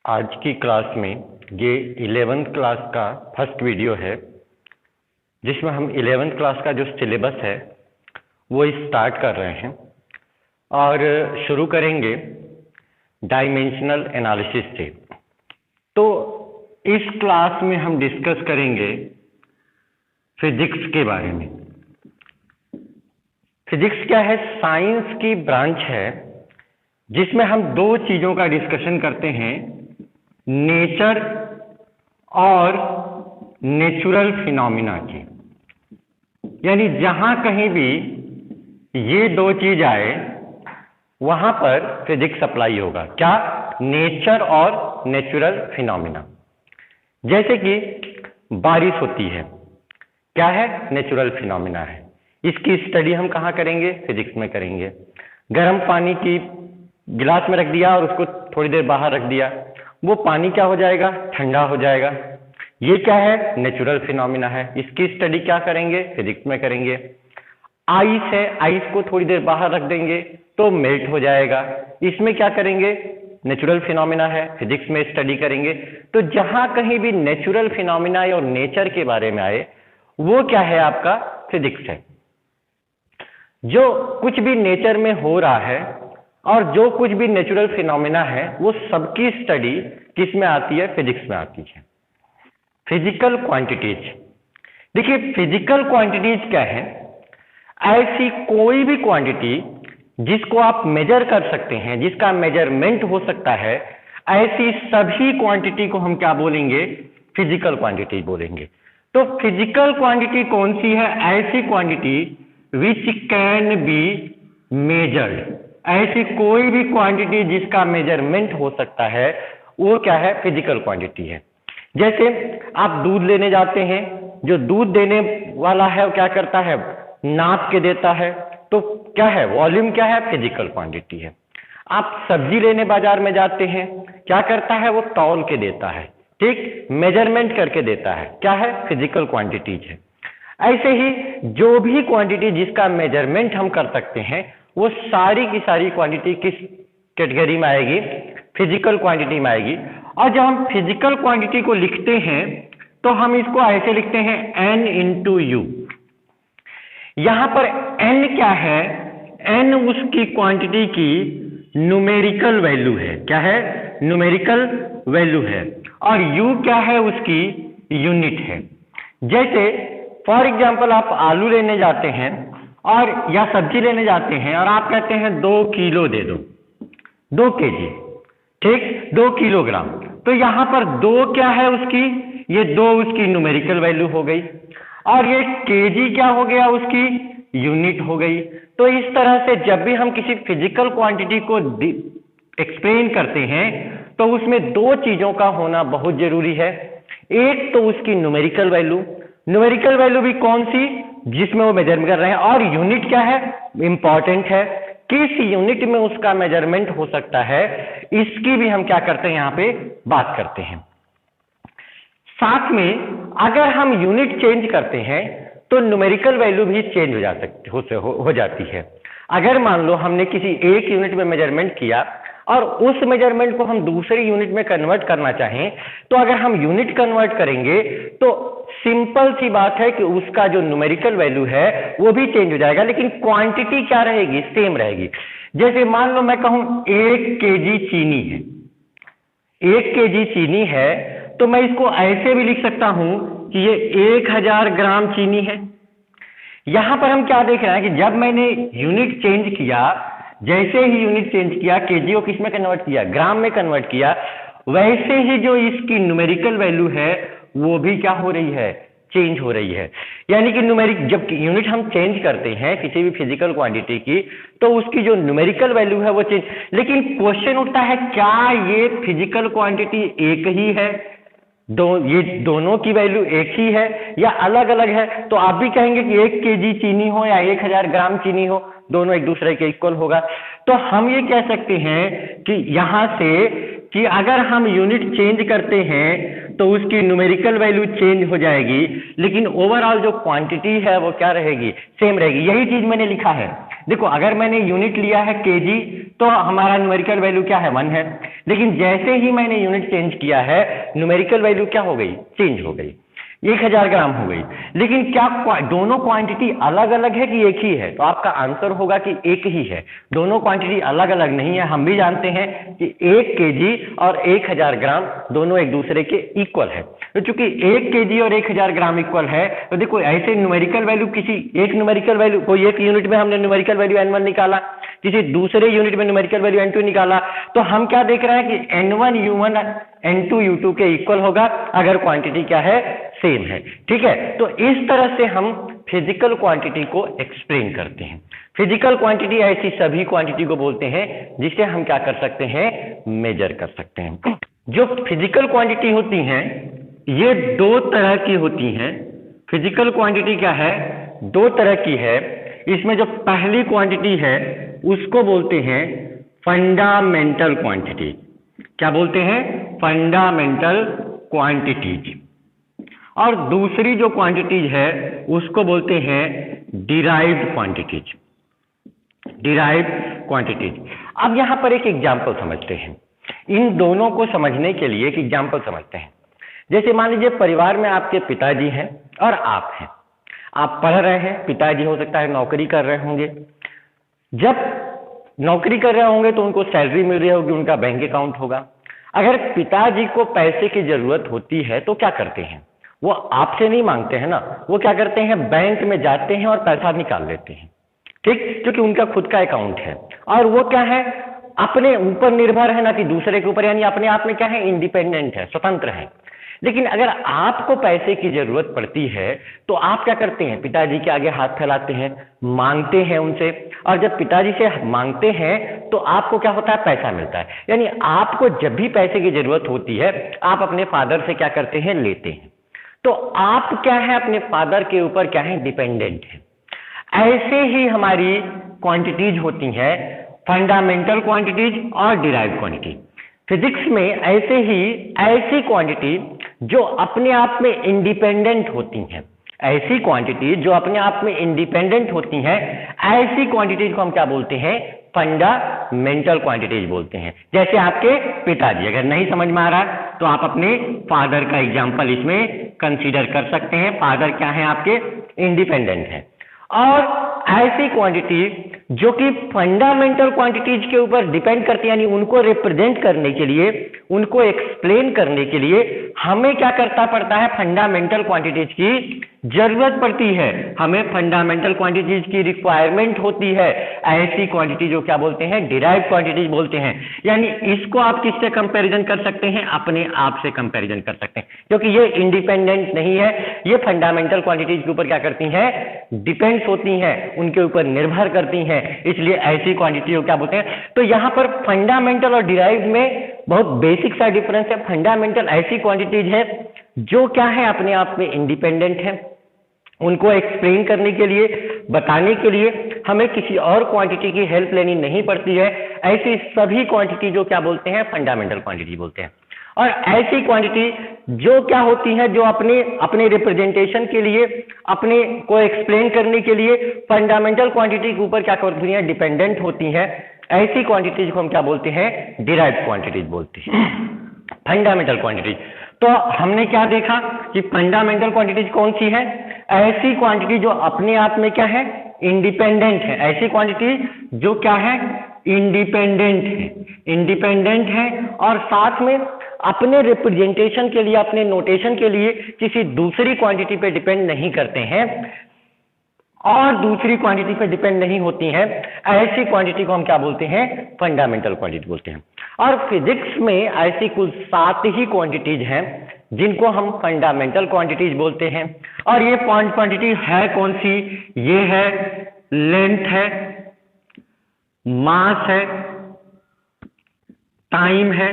आज की क्लास में ये 11th क्लास का फर्स्ट वीडियो है जिसमें हम 11th क्लास का जो सिलेबस है वो स्टार्ट कर रहे हैं और शुरू करेंगे डायमेंशनल एनालिसिस से। तो इस क्लास में हम डिस्कस करेंगे फिजिक्स के बारे में। फिजिक्स क्या है? साइंस की ब्रांच है जिसमें हम दो चीज़ों का डिस्कशन करते हैं, नेचर और नेचुरल फिनोमिना की। यानी जहां कहीं भी ये दो चीज आए वहां पर फिजिक्स अप्लाई होगा। क्या? नेचर और नेचुरल फिनोमिना। जैसे कि बारिश होती है, क्या है? नेचुरल फिनोमिना है। इसकी स्टडी हम कहाँ करेंगे? फिजिक्स में करेंगे। गर्म पानी की गिलास में रख दिया और उसको थोड़ी देर बाहर रख दिया, वो पानी क्या हो जाएगा? ठंडा हो जाएगा। ये क्या है? नेचुरल फिनोमिना है। इसकी स्टडी क्या करेंगे? फिजिक्स में करेंगे। आइस है, आइस को थोड़ी देर बाहर रख देंगे तो मेल्ट हो जाएगा। इसमें क्या करेंगे? नेचुरल फिनोमिना है, फिजिक्स में स्टडी करेंगे। तो जहां कहीं भी नेचुरल फिनोमिना और नेचर के बारे में आए वो क्या है? आपका फिजिक्स है। जो कुछ भी नेचर में हो रहा है और जो कुछ भी नेचुरल फिनोमिना है वो सबकी स्टडी किस में आती है? फिजिक्स में आती है। Physical quantities. देखिए, फिजिकल क्वांटिटीज क्या है? ऐसी कोई भी क्वांटिटी जिसको आप मेजर कर सकते हैं, जिसका मेजरमेंट हो सकता है, ऐसी सभी क्वांटिटी को हम क्या बोलेंगे? फिजिकल क्वांटिटी बोलेंगे। तो फिजिकल क्वांटिटी कौन सी है? ऐसी quantity which can be measured. ऐसी कोई भी क्वांटिटी जिसका मेजरमेंट हो सकता है वो क्या है? फिजिकल क्वांटिटी है। जैसे आप दूध लेने जाते हैं, जो दूध देने वाला है वो क्या करता है? नाप के देता है। तो क्या है? वॉल्यूम क्या है? फिजिकल क्वांटिटी है। आप सब्जी लेने बाजार में जाते हैं, क्या करता है? वो तौल के देता है, ठीक, मेजरमेंट करके देता है। क्या है? फिजिकल क्वांटिटीज है। ऐसे ही जो भी क्वांटिटी जिसका मेजरमेंट हम कर सकते हैं वो सारी की सारी क्वांटिटी किस कैटेगरी में आएगी? फिजिकल क्वांटिटी में आएगी। और जब हम फिजिकल क्वांटिटी को लिखते हैं तो हम इसको ऐसे लिखते हैं n इंटू यू। यहां पर n क्या है? n उसकी क्वांटिटी की न्यूमेरिकल वैल्यू है। क्या है? न्यूमेरिकल वैल्यू है। और u क्या है? उसकी यूनिट है। जैसे फॉर एग्जाम्पल आप आलू लेने जाते हैं और या सब्जी लेने जाते हैं और आप कहते हैं 2 किलो दे दो, 2 केजी, ठीक, 2 किलोग्राम। तो यहां पर 2 क्या है उसकी? ये 2 उसकी न्यूमेरिकल वैल्यू हो गई और ये केजी क्या हो गया? उसकी यूनिट हो गई। तो इस तरह से जब भी हम किसी फिजिकल क्वांटिटी को एक्सप्लेन करते हैं तो उसमें दो चीजों का होना बहुत जरूरी है। एक तो उसकी न्यूमेरिकल वैल्यू, न्यूमेरिकल वैल्यू भी कौन सी? जिसमें वो मेजर कर रहे हैं। और यूनिट क्या है? इंपॉर्टेंट है। किस यूनिट में उसका मेजरमेंट हो सकता है, इसकी भी हम क्या करते हैं? यहां पे बात करते हैं। साथ में अगर हम यूनिट चेंज करते हैं तो न्यूमेरिकल वैल्यू भी चेंज हो जाती है। अगर मान लो हमने किसी एक यूनिट में मेजरमेंट किया और उस मेजरमेंट को हम दूसरी यूनिट में कन्वर्ट करना चाहें तो अगर हम यूनिट कन्वर्ट करेंगे तो सिंपल सी बात है कि उसका जो न्यूमेरिकल वैल्यू है वो भी चेंज हो जाएगा, लेकिन क्वांटिटी क्या रहेगी? सेम रहेगी। जैसे मान लो मैं कहूं 1 केजी चीनी है, 1 केजी चीनी है तो मैं इसको ऐसे भी लिख सकता हूं कि ये 1000 ग्राम चीनी है। यहां पर हम क्या देख रहे हैं कि जब मैंने यूनिट चेंज किया, जैसे ही यूनिट चेंज किया, केजी को किस में कन्वर्ट किया? ग्राम में कन्वर्ट किया, वैसे ही जो इसकी न्यूमेरिकल वैल्यू है वो भी क्या हो रही है? चेंज हो रही है। यानी कि न्यूमेरिक जब यूनिट हम चेंज करते हैं किसी भी फिजिकल क्वांटिटी की तो उसकी जो न्यूमेरिकल वैल्यू है वो चेंज। लेकिन क्वेश्चन उठता है, क्या ये फिजिकल क्वांटिटी एक ही है? ये दोनों की वैल्यू एक ही है या अलग अलग है? तो आप भी कहेंगे कि 1 केजी चीनी हो या 1000 ग्राम चीनी हो, दोनों एक दूसरे के इक्वल होगा। तो हम ये कह सकते हैं कि यहां से कि अगर हम यूनिट चेंज करते हैं तो उसकी न्यूमेरिकल वैल्यू चेंज हो जाएगी, लेकिन ओवरऑल जो क्वांटिटी है वो क्या रहेगी? सेम रहेगी। यही चीज मैंने लिखा है देखो अगर मैंने यूनिट लिया है केजी तो हमारा न्यूमेरिकल वैल्यू क्या है 1 है, लेकिन जैसे ही मैंने यूनिट चेंज किया है न्यूमेरिकल वैल्यू क्या हो गई, चेंज हो गई, 1000 ग्राम हो गई। लेकिन क्या दोनों क्वांटिटी अलग अलग है कि एक ही है? तो आपका आंसर होगा कि एक ही है, दोनों क्वांटिटी अलग अलग नहीं है। हम भी जानते हैं कि 1 केजी और 1000 ग्राम दोनों एक दूसरे के इक्वल है। तो चूंकि 1 केजी और 1000 ग्राम इक्वल है तो देखो ऐसे न्यूमेरिकल वैल्यू किसी एक न्यूमेरिकल वैल्यू, कोई एक यूनिट में हमने न्यूमेरिकल वैल्यू n1 निकाला, किसी दूसरे यूनिट में न्यूमेरिकल वैल्यू n2 निकाला, तो हम क्या देख रहे हैं कि n1 u1 n2 u2 के इक्वल होगा अगर क्वांटिटी क्या है, सेम है। ठीक है, तो इस तरह से हम फिजिकल क्वांटिटी को एक्सप्लेन करते हैं। फिजिकल क्वांटिटी ऐसी सभी क्वांटिटी को बोलते हैं जिसे हम क्या कर सकते हैं, मेजर कर सकते हैं। जो फिजिकल क्वांटिटी होती हैं ये दो तरह की होती हैं। फिजिकल क्वांटिटी क्या है, दो तरह की है। इसमें जो पहली क्वांटिटी है उसको बोलते हैं फंडामेंटल क्वांटिटी। क्या बोलते हैं, फंडामेंटल क्वांटिटीज। और दूसरी जो क्वांटिटीज है उसको बोलते हैं डिराइव्ड क्वांटिटीज, डिराइव्ड क्वांटिटीज। अब यहां पर एक एग्जांपल समझते हैं। इन दोनों को समझने के लिए एक एग्जांपल समझते हैं। जैसे मान लीजिए परिवार में आपके पिताजी हैं और आप हैं, आप पढ़ रहे हैं, पिताजी हो सकता है नौकरी कर रहे होंगे। जब नौकरी कर रहे होंगे तो उनको सैलरी मिल रही होगी, उनका बैंक अकाउंट होगा। अगर पिताजी को पैसे की जरूरत होती है तो क्या करते हैं, वो आपसे नहीं मांगते हैं ना, वो क्या करते हैं, बैंक में जाते हैं और पैसा निकाल लेते हैं। ठीक, क्योंकि उनका खुद का अकाउंट है और वो क्या है, अपने ऊपर निर्भर है ना कि दूसरे के ऊपर, यानी अपने आप में क्या है, इंडिपेंडेंट है, स्वतंत्र है। लेकिन अगर आपको पैसे की जरूरत पड़ती है तो आप क्या करते हैं, पिताजी के आगे हाथ फैलाते हैं, मांगते हैं उनसे। और जब पिताजी से मांगते हैं तो आपको क्या होता है, पैसा मिलता है। यानी आपको जब भी पैसे की जरूरत होती है आप अपने फादर से क्या करते हैं, लेते हैं। तो आप क्या है, अपने फादर के ऊपर क्या है, डिपेंडेंट है। ऐसे ही हमारी क्वांटिटीज होती हैं, फंडामेंटल क्वांटिटीज और डिराइव्ड क्वांटिटी। फिजिक्स में ऐसे ही ऐसी क्वांटिटी जो अपने आप में इंडिपेंडेंट होती हैं, ऐसी क्वांटिटी जो अपने आप में इंडिपेंडेंट होती हैं, ऐसी क्वांटिटीज को हम क्या बोलते हैं, फंडामेंटल क्वांटिटीज बोलते हैं। जैसे आपके पिताजी, अगर नहीं समझ में आ रहा तो आप अपने फादर का एग्जांपल इसमें कंसीडर कर सकते हैं। फादर क्या है आपके, इंडिपेंडेंट है। और ऐसी क्वांटिटी जो कि फंडामेंटल क्वांटिटीज के ऊपर डिपेंड करती है, यानी उनको रिप्रेजेंट करने के लिए, उनको एक्सप्लेन करने के लिए हमें क्या करता पड़ता है, फंडामेंटल क्वांटिटीज की जरूरत पड़ती है, हमें फंडामेंटल क्वांटिटीज की रिक्वायरमेंट होती है। ऐसी क्वांटिटी जो क्या बोलते हैं, डिराइव्ड क्वांटिटीज बोलते हैं। यानी इसको आप किससे कंपैरिजन कर सकते हैं, अपने आप से कंपैरिजन कर सकते हैं, क्योंकि ये इंडिपेंडेंट नहीं है, ये फंडामेंटल क्वांटिटीज के ऊपर क्या करती हैं, डिपेंड्स होती हैं, उनके ऊपर निर्भर करती हैं, इसलिए ऐसी क्वांटिटी को क्या बोलते हैं। तो यहां पर फंडामेंटल और डिराइव्ड में बहुत बेसिक सा डिफरेंस है। फंडामेंटल ऐसी क्वांटिटीज है जो क्या है, अपने आप में इंडिपेंडेंट है, उनको एक्सप्लेन करने के लिए, बताने के लिए हमें किसी और क्वांटिटी की हेल्प लेनी नहीं पड़ती है। ऐसी सभी क्वांटिटी जो क्या बोलते हैं, फंडामेंटल क्वांटिटी बोलते हैं। और ऐसी क्वांटिटी जो क्या होती है, जो अपने रिप्रेजेंटेशन के लिए, अपने को एक्सप्लेन करने के लिए फंडामेंटल क्वांटिटी के ऊपर क्या करती हैं, डिपेंडेंट होती हैं, ऐसी क्वांटिटीज को हम क्या बोलते हैं, डिराइव्ड क्वांटिटीज बोलते हैं। फंडामेंटल क्वांटिटीज, तो हमने क्या देखा कि फंडामेंटल क्वांटिटीज कौन सी है, ऐसी क्वांटिटी जो अपने आप में क्या है, इंडिपेंडेंट है, ऐसी क्वांटिटी जो क्या है, इंडिपेंडेंट है, इंडिपेंडेंट है और साथ में अपने रिप्रेजेंटेशन के लिए, अपने नोटेशन के लिए किसी दूसरी क्वांटिटी पे डिपेंड नहीं करते हैं और दूसरी क्वांटिटी पे डिपेंड नहीं होती हैं। ऐसी क्वांटिटी को हम क्या बोलते हैं, फंडामेंटल क्वांटिटी बोलते हैं। और फिजिक्स में ऐसी कुल 7 ही क्वांटिटीज हैं जिनको हम फंडामेंटल क्वांटिटीज बोलते हैं। और ये क्वांटिटी है कौन सी, ये है लेंथ है, मास है, टाइम है,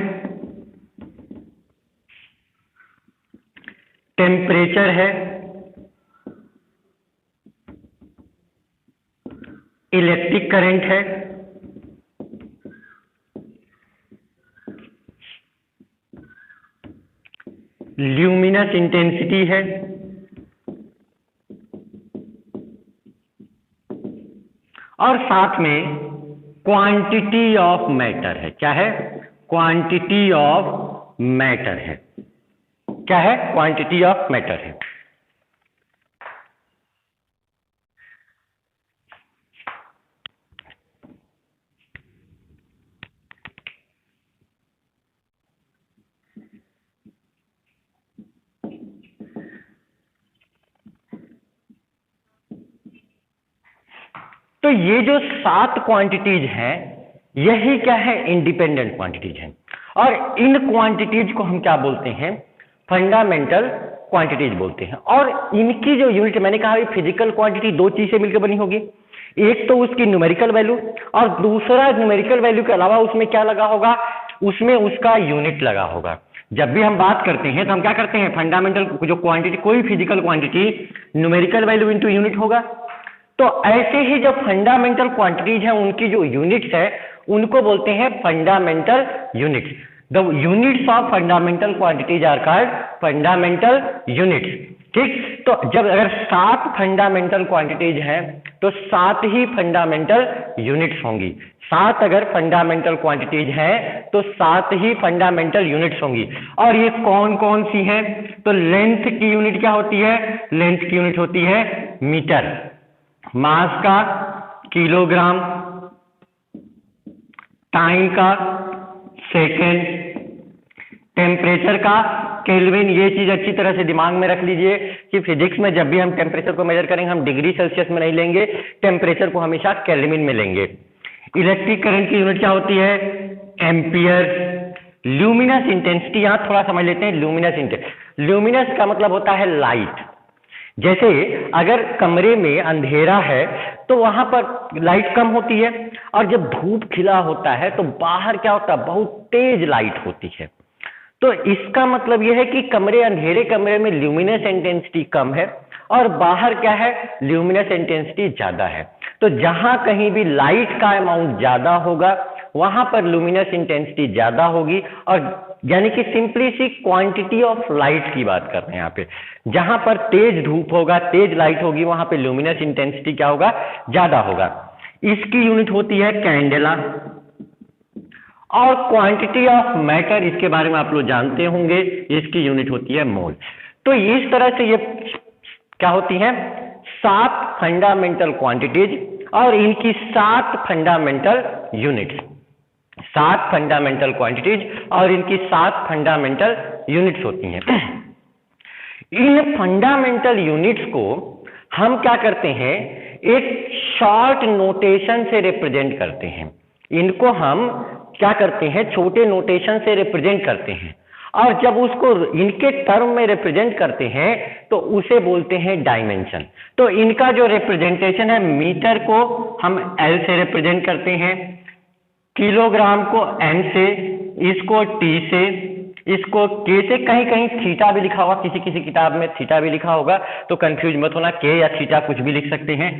टेम्परेचर है, इलेक्ट्रिक करंट है, ल्यूमिनस इंटेंसिटी है, और साथ में क्वांटिटी ऑफ मैटर है। क्या है? क्वांटिटी ऑफ मैटर है। क्या है? क्वांटिटी ऑफ मैटर है। तो ये जो 7 क्वांटिटीज हैं, यही क्या है? इंडिपेंडेंट क्वांटिटीज हैं। और इन क्वांटिटीज को हम क्या बोलते हैं? फंडामेंटल क्वांटिटीज बोलते हैं। और इनकी जो यूनिट, मैंने कहा फिजिकल क्वांटिटी दो चीज से मिलकर बनी होगी, एक तो उसकी न्यूमेरिकल वैल्यू, और दूसरा न्यूमेरिकल वैल्यू के अलावा उसमें क्या लगा होगा? उसमें उसका यूनिट लगा होगा। जब भी हम बात करते हैं तो हम क्या करते हैं? फंडामेंटल जो क्वांटिटी, कोई physical quantity numerical value into unit होगा। तो ऐसे ही जो फंडामेंटल क्वांटिटीज हैं, उनकी जो यूनिट्स है, उनको बोलते हैं fundamental units. The units of fundamental quantities are called fundamental units. ठीक, तो जब अगर 7 फंडामेंटल क्वांटिटीज हैं तो 7 ही फंडामेंटल यूनिट्स होंगी। 7 अगर फंडामेंटल क्वांटिटीज हैं तो 7 ही फंडामेंटल यूनिट्स होंगी। और ये कौन कौन सी हैं? तो लेंथ की यूनिट क्या होती है? लेंथ की यूनिट होती है मीटर, मास का किलोग्राम, टाइम का सेकेंड, टेम्परेचर का केल्विन। ये चीज अच्छी तरह से दिमाग में रख लीजिए कि फिजिक्स में जब भी हम टेम्परेचर को मेजर करेंगे, हम डिग्री सेल्सियस में नहीं लेंगे, टेम्परेचर को हमेशा केल्विन में लेंगे। इलेक्ट्रिक करंट की यूनिट क्या होती है? एम्पियर। ल्यूमिनस इंटेंसिटी, यहां थोड़ा समझ लेते हैं। ल्यूमिनस इंटेंसिटी, ल्यूमिनस का मतलब होता है लाइट। जैसे अगर कमरे में अंधेरा है तो वहां पर लाइट कम होती है, और जब धूप खिला होता है तो बाहर क्या होता है? बहुत तेज लाइट होती है। तो इसका मतलब यह है कि अंधेरे कमरे में ल्यूमिनस इंटेंसिटी कम है और बाहर क्या है? ल्यूमिनस इंटेंसिटी ज्यादा है। तो जहां कहीं भी लाइट का अमाउंट ज्यादा होगा वहां पर लुमिनस इंटेंसिटी ज्यादा होगी। और यानी कि simply c quantity of light की बात कर रहे हैं यहाँ पे। जहां पर तेज धूप होगा, तेज लाइट होगी, वहां पे लुमिनस इंटेंसिटी क्या होगा? ज्यादा होगा। इसकी यूनिट होती है कैंडेला। और क्वांटिटी ऑफ मैटर, इसके बारे में आप लोग जानते होंगे, इसकी यूनिट होती है मोल। तो इस तरह से ये क्या होती है? 7 फंडामेंटल क्वांटिटीज और इनकी 7 फंडामेंटल यूनिट्स। 7 फंडामेंटल क्वांटिटीज और इनकी 7 फंडामेंटल यूनिट्स होती हैं। इन फंडामेंटल यूनिट्स को हम क्या करते हैं? एक शॉर्ट नोटेशन से रिप्रेजेंट करते हैं। इनको हम क्या करते हैं? छोटे नोटेशन से रिप्रेजेंट करते हैं। और जब उसको इनके टर्म में रिप्रेजेंट करते हैं तो उसे बोलते हैं डायमेंशन। तो इनका जो रिप्रेजेंटेशन है, मीटर को हम L से रिप्रेजेंट करते हैं, किलोग्राम को N से, इसको T से, इसको K से। कहीं कहीं थीटा भी लिखा होगा, किसी किसी किताब में थीटा भी लिखा होगा, तो कंफ्यूज मत होना, K या थीटा कुछ भी लिख सकते हैं,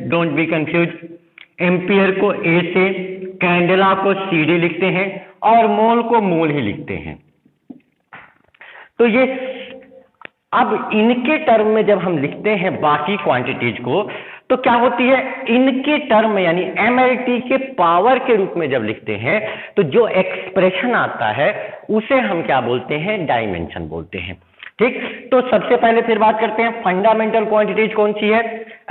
डोंट बी कंफ्यूज। एम्पियर को A से, कैंडेला को CD लिखते हैं और मोल को मोल ही लिखते हैं। तो ये अब इनके टर्म में जब हम लिखते हैं बाकी क्वांटिटीज को, तो क्या होती है? इनके टर्म में यानी MLT के पावर के रूप में जब लिखते हैं तो जो एक्सप्रेशन आता है उसे हम क्या बोलते हैं? डायमेंशन बोलते हैं। ठीक, तो सबसे पहले फिर बात करते हैं फंडामेंटल क्वांटिटीज कौन सी है?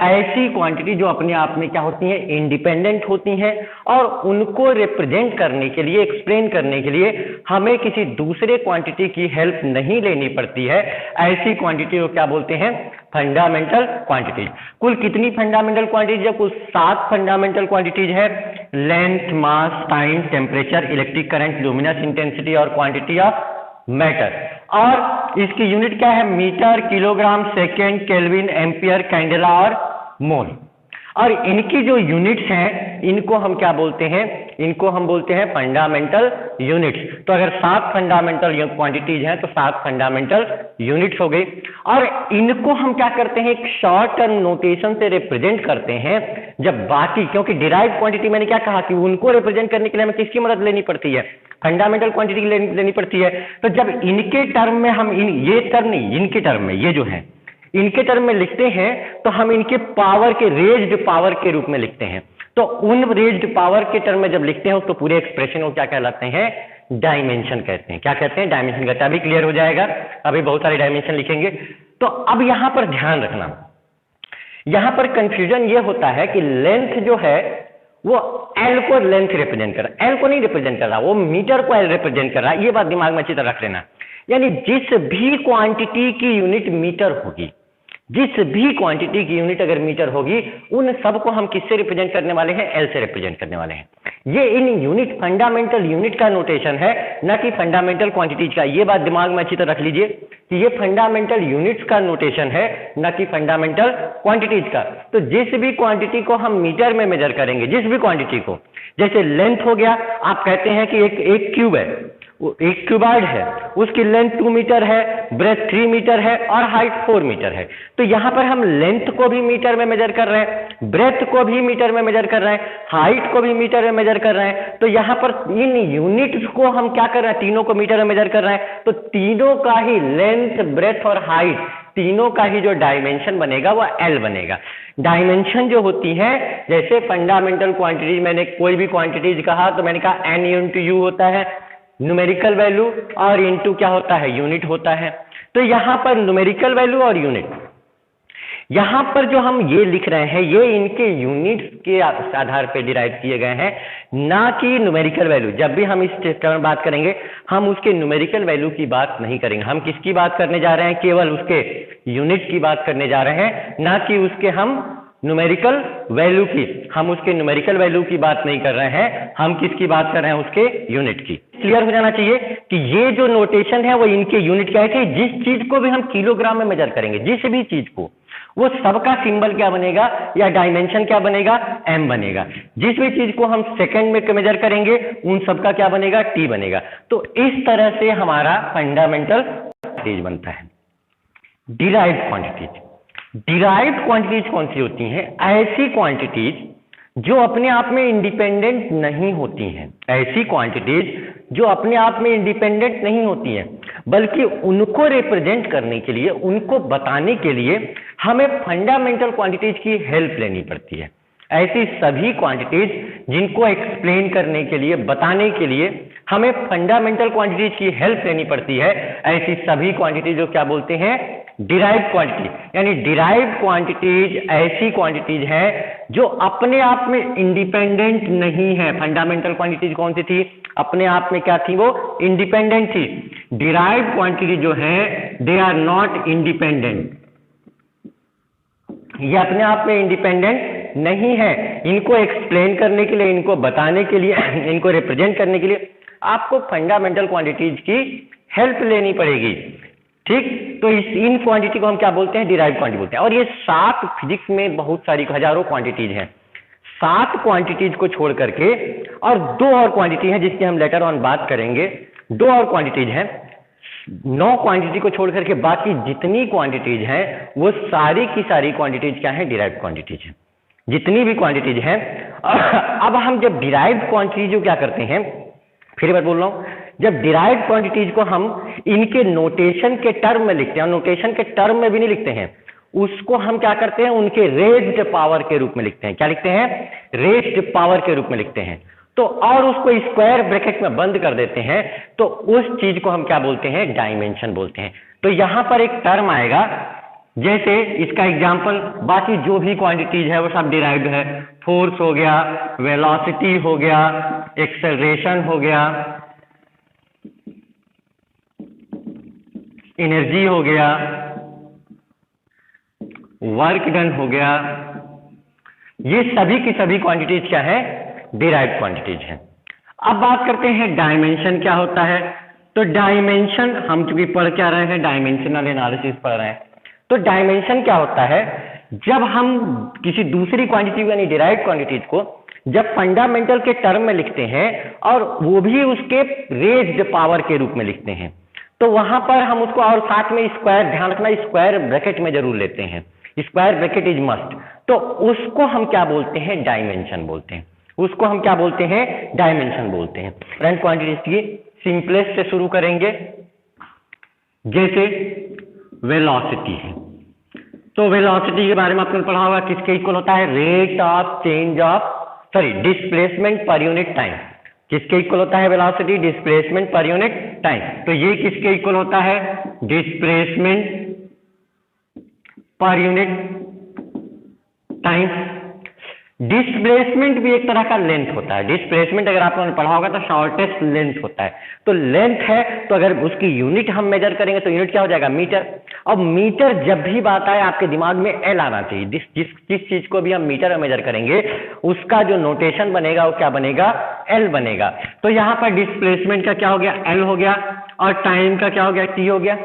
ऐसी क्वांटिटी जो अपने आप में क्या होती हैं? इंडिपेंडेंट होती हैं और उनको रिप्रेजेंट करने के लिए, एक्सप्लेन करने के लिए हमें किसी दूसरे क्वांटिटी की हेल्प नहीं लेनी पड़ती है। ऐसी क्वांटिटी को क्या बोलते हैं? Fundamental quantities. कुल कितनी फंडामेंटल क्वांटिटीज है? कुल 7 फंडामेंटल क्वांटिटीज है। Length, mass, time, temperature, electric current, luminous intensity और क्वांटिटी ऑफ मैटर। और इसकी यूनिट क्या है? Metre, kilogram, second, kelvin, ampere, candela और मोल। और इनकी जो यूनिट्स हैं, इनको हम क्या बोलते हैं? इनको हम बोलते हैं फंडामेंटल यूनिट्स। तो अगर 7 फंडामेंटल क्वांटिटीज हैं तो 7 फंडामेंटल यूनिट्स हो गई। और इनको हम क्या करते हैं? एक शॉर्ट टर्म नोटेशन से रिप्रेजेंट करते हैं। जब बाकी, क्योंकि डिराइव क्वांटिटी मैंने क्या कहा कि उनको रिप्रेजेंट करने के लिए हमें किसकी मदद लेनी पड़ती है? फंडामेंटल क्वांटिटी लेनी पड़ती है। तो जब इनके टर्म में हम ये टर्म नहीं, इनके टर्म में ये जो है, इनके टर्म में लिखते हैं तो हम इनके पावर के रेज्ड पावर के रूप में लिखते हैं। तो उन रेज्ड पावर के टर्म में जब लिखते हैं तो पूरे एक्सप्रेशन को क्या कहलाते हैं, डायमेंशन कहते हैं। क्या कहते हैं, डायमेंशन कहते हैं। अभी क्लियर हो जाएगा, अभी बहुत सारे डायमेंशन लिखेंगे। तो अब यहां पर ध्यान रखना, यहां पर कंफ्यूजन ये होता है कि लेंथ जो है वो एल को लेंथ रिप्रेजेंट कर रहा है, एल को नहीं रिप्रेजेंट कर रहा, वो मीटर को एल रिप्रेजेंट कर रहा है। ये बात दिमाग में अच्छी तरह रख लेना। यानी जिस भी क्वांटिटी की यूनिट मीटर होगी, जिस भी क्वांटिटी की यूनिट अगर मीटर होगी, उन सब को हम किससे रिप्रेजेंट करने वाले हैं, एल से रिप्रेजेंट करने वाले हैं। ये इन यूनिट फंडामेंटल यूनिट का नोटेशन है, ना कि फंडामेंटल क्वांटिटीज का। ये बात दिमाग में अच्छी तरह रख लीजिए कि ये फंडामेंटल यूनिट्स का नोटेशन है, ना कि फंडामेंटल क्वांटिटीज का। तो जिस भी क्वांटिटी को हम मीटर में मेजर करेंगे, जिस भी क्वांटिटी को, जैसे लेंथ हो गया, आप कहते हैं कि एक क्यूब है, एक क्यूबॉइड है, उसकी लेंथ 2 मीटर है, ब्रेथ 3 मीटर है और हाइट 4 मीटर है। तो यहां पर हम लेंथ को भी मीटर में मेजर कर रहे हैं, ब्रेथ को भी मीटर में मेजर कर रहे हैं, हाइट को भी मीटर में मेजर कर रहे हैं। तो यहां पर इन यूनिट्स को हम क्या कर रहे हैं, तीनों को मीटर में मेजर कर रहे हैं। तो तीनों का ही लेंथ, ब्रेथ और हाइट, तीनों का ही जो डायमेंशन बनेगा वो एल बनेगा। डायमेंशन जो होती है, जैसे फंडामेंटल क्वांटिटीज, मैंने कोई भी क्वांटिटीज कहा तो मैंने कहा एन इंटू यू होता है न्यूमेरिकल वैल्यू, और इनटू क्या होता है, यूनिट होता है। तो यहां पर न्यूमेरिकल वैल्यू और यूनिट, यहां पर जो हम ये लिख रहे हैं, ये इनके यूनिट्स के आधार पर डिराइव किए गए हैं, ना कि न्यूमेरिकल वैल्यू। जब भी हम इस चैप्टर में बात करेंगे, हम उसके न्यूमेरिकल वैल्यू की बात नहीं करेंगे। हम किसकी बात करने जा रहे हैं, केवल उसके यूनिट की बात करने जा रहे हैं, ना कि उसके हम न्यूमेरिकल वैल्यू की। हम उसके न्यूमेरिकल वैल्यू की बात नहीं कर रहे हैं, हम किसकी बात कर रहे हैं, उसके यूनिट की। क्लियर हो जाना चाहिए कि ये जो नोटेशन है वो इनके यूनिट क्या है। जिस चीज को भी हम किलोग्राम में मेजर करेंगे, जिस भी चीज को, वो सबका सिंबल क्या बनेगा या डायमेंशन क्या बनेगा, एम बनेगा। जिस भी चीज को हम सेकंड में मेजर करेंगे, उन सबका क्या बनेगा, टी बनेगा। तो इस तरह से हमारा फंडामेंटल क्वांटिटीज बनता है। डिराइव्ड क्वांटिटीज, डिराइव्ड क्वांटिटीज कौन सी होती हैं, ऐसी क्वांटिटीज जो अपने आप में इंडिपेंडेंट नहीं होती हैं, ऐसी क्वांटिटीज जो अपने आप में इंडिपेंडेंट नहीं होती हैं, बल्कि उनको रिप्रेजेंट करने के लिए, उनको बताने के लिए हमें फंडामेंटल क्वांटिटीज की हेल्प लेनी पड़ती है। ऐसी सभी क्वांटिटीज जिनको एक्सप्लेन करने के लिए, बताने के लिए हमें फंडामेंटल क्वांटिटीज की हेल्प लेनी पड़ती है, ऐसी सभी क्वांटिटीज जो क्या बोलते हैं, डिराइव्ड क्वांटिटी। यानी डिराइव्ड क्वांटिटीज ऐसी क्वांटिटीज हैं जो अपने आप में इंडिपेंडेंट नहीं है। फंडामेंटल क्वांटिटीज कौन सी थी, अपने आप में क्या थी, वो इंडिपेंडेंट थी। डिराइव्ड क्वांटिटी जो है, दे आर नॉट इंडिपेंडेंट, ये अपने आप में इंडिपेंडेंट नहीं है। इनको एक्सप्लेन करने के लिए, इनको बताने के लिए, इनको रिप्रेजेंट करने के लिए आपको फंडामेंटल क्वांटिटीज की हेल्प लेनी पड़ेगी। ठीक, तो इन क्वांटिटी को हम क्या बोलते हैं, डिराइव्ड क्वांटिटी बोलते हैं। और ये 7 फिजिक्स में बहुत सारी, हजारों क्वांटिटीज हैं। 7 क्वांटिटीज को छोड़ करके और 2 और क्वांटिटी है जिसकी हम लेटर ऑन बात करेंगे। 2 और क्वांटिटीज हैं, 9 क्वांटिटी को छोड़ करके बाकी जितनी क्वांटिटीज हैं वो सारी की सारी क्वांटिटीज क्या है, डिराइव्ड क्वांटिटीज हैं, जितनी भी क्वांटिटीज हैं। अब हम जब डिराइव्ड क्वांटिटीज को क्या करते हैं, फिर मैं बोल रहा हूं, जब डिराइव्ड क्वांटिटीज को हम इनके नोटेशन के टर्म में लिखते हैं, नोटेशन के टर्म में भी नहीं लिखते हैं, उसको हम क्या करते हैं, उनके रेज्ड पावर के रूप में लिखते हैं। क्या लिखते हैं, रेज्ड पावर के रूप में लिखते हैं। तो और उसको स्क्वायर ब्रैकेट में बंद कर देते हैं, तो उस चीज को हम क्या बोलते हैं, डायमेंशन बोलते हैं। तो यहां पर एक टर्म आएगा, जैसे इसका एग्जांपल, बाकी जो भी क्वांटिटीज है वो सब डिराइव्ड है। फोर्स हो गया, वेलोसिटी हो गया, एक्सेलरेशन हो गया, एनर्जी हो गया, वर्क डन हो गया, ये सभी की सभी क्वांटिटीज क्या है, डिराइव्ड क्वांटिटीज हैं। अब बात करते हैं डायमेंशन क्या होता है। तो डायमेंशन, हम चूंकि पढ़ क्या रहे हैं, डायमेंशनल एनालिसिस पढ़ रहे हैं। तो डायमेंशन क्या होता है, जब हम किसी दूसरी क्वांटिटी यानी डिराइव्ड क्वांटिटीज को जब फंडामेंटल के टर्म में लिखते हैं और वो भी उसके रेज्ड पावर के रूप में लिखते हैं, तो वहां पर हम उसको, और साथ में स्क्वायर, ध्यान रखना स्क्वायर ब्रैकेट में जरूर लेते हैं, स्क्वायर ब्रैकेट इज मस्ट। तो उसको हम क्या बोलते हैं, डायमेंशन बोलते हैं। उसको हम क्या बोलते हैं, डायमेंशन बोलते हैं। फ्रेंड क्वांटिटीज की सिंपलेस्ट से शुरू करेंगे, जैसे वेलोसिटी है। तो वेलोसिटी के बारे में आपने पढ़ा होगा, किसके इक्वल होता है? Rate of change of displacement per unit time. किसके इक्वल होता है velocity? Displacement per unit time. तो ये किसके इक्वल होता है? Displacement per unit time. Displacement भी एक तरह का लेंथ होता है। डिस्प्लेसमेंट अगर आपने पढ़ा होगा तो शॉर्टेस्ट लेंथ होता है। तो लेंथ है तो अगर उसकी यूनिट हम मेजर करेंगे तो यूनिट क्या हो जाएगा? मीटर। अब मीटर जब भी बात आए आपके दिमाग में एल आना चाहिए। जिस चीज को भी हम मीटर में मेजर करेंगे उसका जो नोटेशन बनेगा वो क्या बनेगा? एल बनेगा। तो यहां पर डिस्प्लेसमेंट का क्या हो गया? एल हो गया, और टाइम का क्या हो गया? टी हो गया।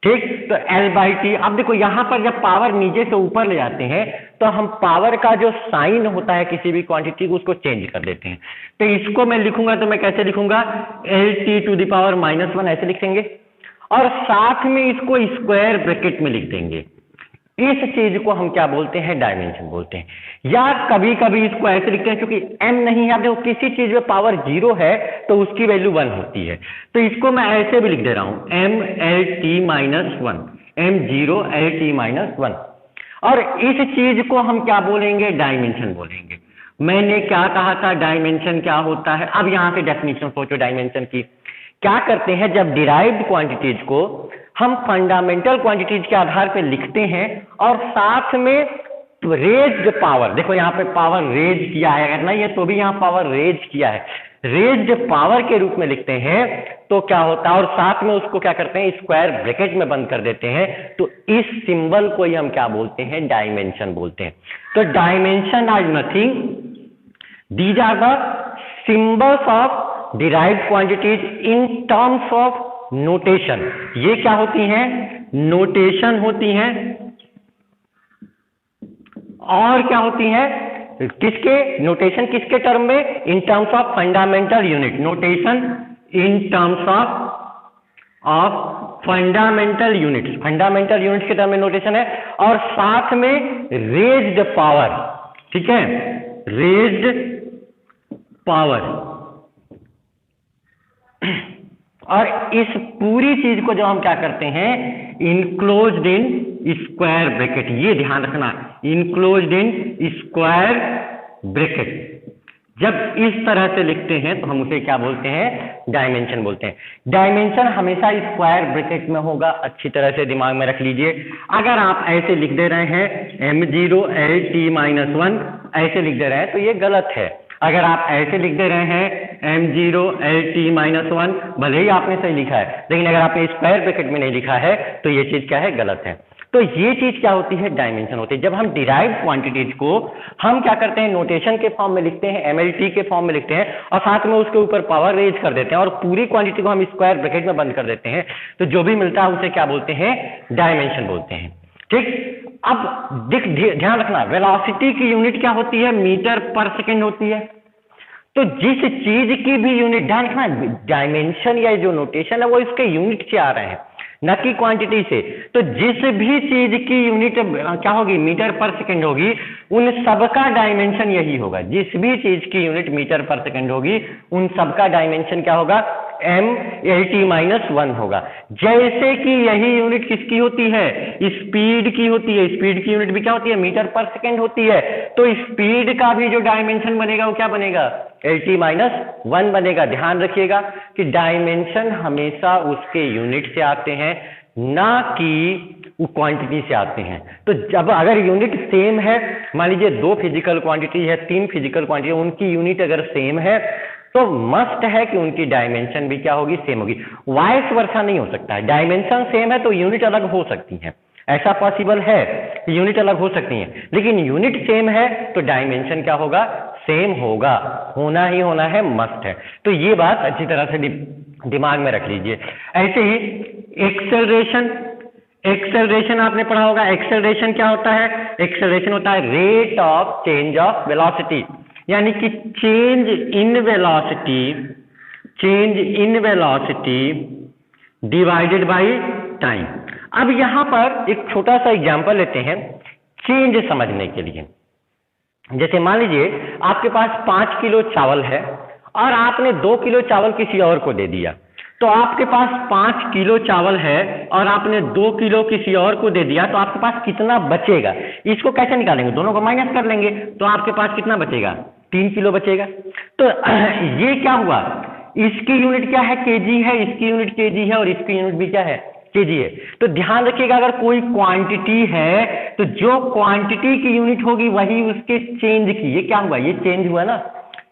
ठीक, तो L बाई टी। अब देखो यहां पर जब पावर नीचे से ऊपर ले जाते हैं तो हम पावर का जो साइन होता है किसी भी क्वांटिटी को उसको चेंज कर देते हैं। तो इसको मैं लिखूंगा तो मैं कैसे लिखूंगा? LT⁻⁻1 ऐसे लिखेंगे, और साथ में इसको स्क्वायर ब्रैकेट में लिख देंगे। इस चीज को हम क्या बोलते हैं? डायमेंशन बोलते हैं। या कभी कभी इसको ऐसे लिखते हैं, क्योंकि m नहीं है, देखो किसी चीज में पावर 0 है तो उसकी वैल्यू 1 होती है, तो इसको मैं ऐसे भी लिख दे रहा हूं, mLT-1, m0LT-1। और इस चीज को हम क्या बोलेंगे? डायमेंशन बोलेंगे। मैंने क्या कहा था? डायमेंशन क्या होता है? अब यहां से डेफिनेशन सोचो डायमेंशन की। क्या करते हैं? जब डिराइव्ड क्वांटिटीज को हम फंडामेंटल क्वांटिटीज के आधार पर लिखते हैं और साथ में रेज्ड पावर, देखो यहाँ पे पावर रेज किया है, अगर नहीं है तो भी यहाँ पावर रेज किया है, रेज्ड पावर के रूप में लिखते हैं तो क्या होता है? और साथ में उसको क्या करते हैं? स्क्वायर ब्रैकेट में बंद कर देते हैं। तो इस सिंबल को ही हम क्या बोलते हैं? डायमेंशन बोलते हैं। तो dimension are nothing, these are the symbols of derived quantities in terms of notation. ये क्या होती हैं? नोटेशन होती हैं। और क्या होती हैं? किसके? नोटेशन किसके टर्म में? इन terms of fundamental unit. Notation in terms of fundamental units. Fundamental units के टर्म में नोटेशन है, और साथ में रेज्ड पावर। ठीक है, रेज्ड पावर। और इस पूरी चीज को जो हम क्या करते हैं? Enclosed in square bracket. ये ध्यान रखना, इनक्लोज्ड इन स्क्वायर ब्रैकेट। जब इस तरह से लिखते हैं तो हम उसे क्या बोलते हैं? डायमेंशन बोलते हैं। डायमेंशन हमेशा स्क्वायर ब्रैकेट में होगा, अच्छी तरह से दिमाग में रख लीजिए। अगर आप ऐसे लिख दे रहे हैं m0LT-1 ऐसे लिख दे रहे हैं तो ये गलत है। अगर आप ऐसे लिख दे रहे हैं m0LT-1, भले ही आपने सही लिखा है, लेकिन अगर आपने स्क्वायर ब्रैकेट में नहीं लिखा है तो ये चीज क्या है? गलत है। तो ये चीज क्या होती है? डायमेंशन होती है। जब हम डिराइव्ड क्वांटिटीज को हम क्या करते हैं? नोटेशन के फॉर्म में लिखते हैं, MLT के फॉर्म में लिखते हैं, और साथ में उसके ऊपर पावर रेज कर देते हैं, और पूरी क्वांटिटी को हम स्क्वायर ब्रैकेट में बंद कर देते हैं, तो जो भी मिलता है उसे क्या बोलते हैं? डायमेंशन बोलते हैं। ठीक, अब ध्यान रखना, वेलोसिटी की यूनिट क्या होती है? मीटर पर सेकेंड होती है। तो जिस चीज की भी यूनिट, ध्यान रखना, डायमेंशन या जो नोटेशन है वो इसके यूनिट से आ रहे हैं, न कि क्वांटिटी से। तो जिस भी चीज की यूनिट क्या होगी? मीटर पर सेकंड होगी, उन सबका डायमेंशन यही होगा। जिस भी चीज की यूनिट मीटर पर सेकंड होगी उन सबका डायमेंशन क्या होगा? mLT-1 होगा। जैसे कि यही यूनिट किसकी होती है? स्पीड की होती है। स्पीड की यूनिट भी क्या होती है? मीटर पर सेकंड होती है। तो स्पीड का भी जो डायमेंशन बनेगा वो क्या बनेगा? LT-1 बनेगा। ध्यान रखिएगा कि डायमेंशन हमेशा उसके यूनिट से आते हैं, ना कि वो क्वांटिटी से आते हैं। तो जब अगर यूनिट सेम है, मान लीजिए 2 फिजिकल क्वांटिटी है, 3 फिजिकल क्वांटिटी, उनकी यूनिट अगर सेम है तो मस्ट है कि उनकी डायमेंशन भी क्या होगी? सेम होगी। वाइस वर्सा नहीं हो सकता है। डायमेंशन सेम है तो यूनिट अलग हो सकती है, ऐसा पॉसिबल है, यूनिट अलग हो सकती है, लेकिन यूनिट सेम है तो डायमेंशन क्या होगा? सेम होगा, होना ही होना है, मस्ट है। तो ये बात अच्छी तरह से दिमाग में रख लीजिए। ऐसे ही एक्सेलरेशन, एक्सेलरेशन आपने पढ़ा होगा। एक्सेलरेशन क्या होता है? एक्सेलरेशन होता है rate of change of velocity, यानी कि change in velocity, change in velocity divided by time. अब यहां पर एक छोटा सा एग्जांपल लेते हैं चेंज समझने के लिए। जैसे मान लीजिए आपके पास 5 किलो चावल है और आपने 2 किलो चावल किसी और को दे दिया, तो आपके पास 5 किलो चावल है और आपने 2 किलो किसी और को दे दिया, तो आपके पास कितना बचेगा? इसको कैसे निकालेंगे? दोनों को माइनस कर लेंगे, तो आपके पास कितना बचेगा? 3 किलो बचेगा। तो ये क्या हुआ? इसकी यूनिट क्या है? केजी है, इसकी यूनिट केजी है और इसकी यूनिट भी क्या है? केजी है। तो ध्यान रखिएगा, अगर कोई क्वांटिटी है तो जो क्वांटिटी की यूनिट होगी वही उसके चेंज की। ये क्या हुआ? ये चेंज हुआ ना।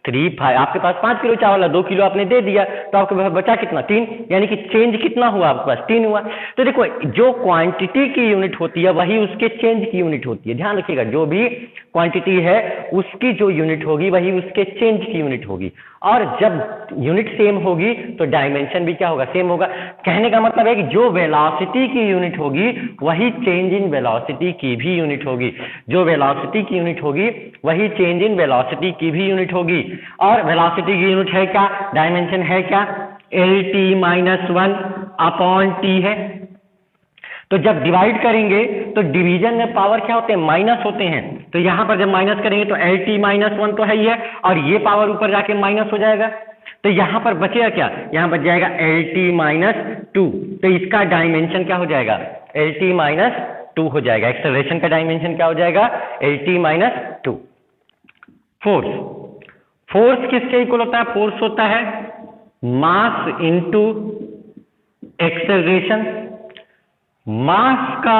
3 आपके पास 5 किलो चावल है, 2 किलो आपने दे दिया, तो आपके पास बचा कितना? 3, यानी कि चेंज कितना हुआ? आपके पास 3 हुआ। तो देखो, जो क्वांटिटी की यूनिट होती है वही उसके चेंज की यूनिट होती है। ध्यान रखिएगा, जो भी क्वांटिटी है उसकी जो यूनिट होगी वही उसके चेंज की यूनिट होगी। और जब यूनिट सेम होगी तो डायमेंशन भी क्या होगा? सेम होगा। कहने का मतलब है कि जो वेलोसिटी की यूनिट होगी वही चेंज इन वेलोसिटी की भी यूनिट होगी। जो वेलोसिटी की यूनिट होगी वही चेंज इन वेलोसिटी की भी यूनिट होगी। और वेलोसिटी की यूनिट है क्या? डायमेंशन है क्या? LT-1/T है। तो जब डिवाइड करेंगे तो डिवीजन में पावर क्या होते हैं? माइनस होते हैं। तो यहां पर जब माइनस करेंगे तो LT-1 तो है ही है, और ये पावर ऊपर जाके माइनस हो जाएगा। तो यहां पर बचेगा क्या? यहां बच जाएगा LT-2। तो इसका डायमेंशन क्या हो जाएगा? LT-2 हो जाएगा। एक्सेलरेशन का डायमेंशन क्या हो जाएगा? LT-2। फोर्स किसके इक्वल होता है? फोर्स होता है मास इनटू एक्सेलरेशन। मास का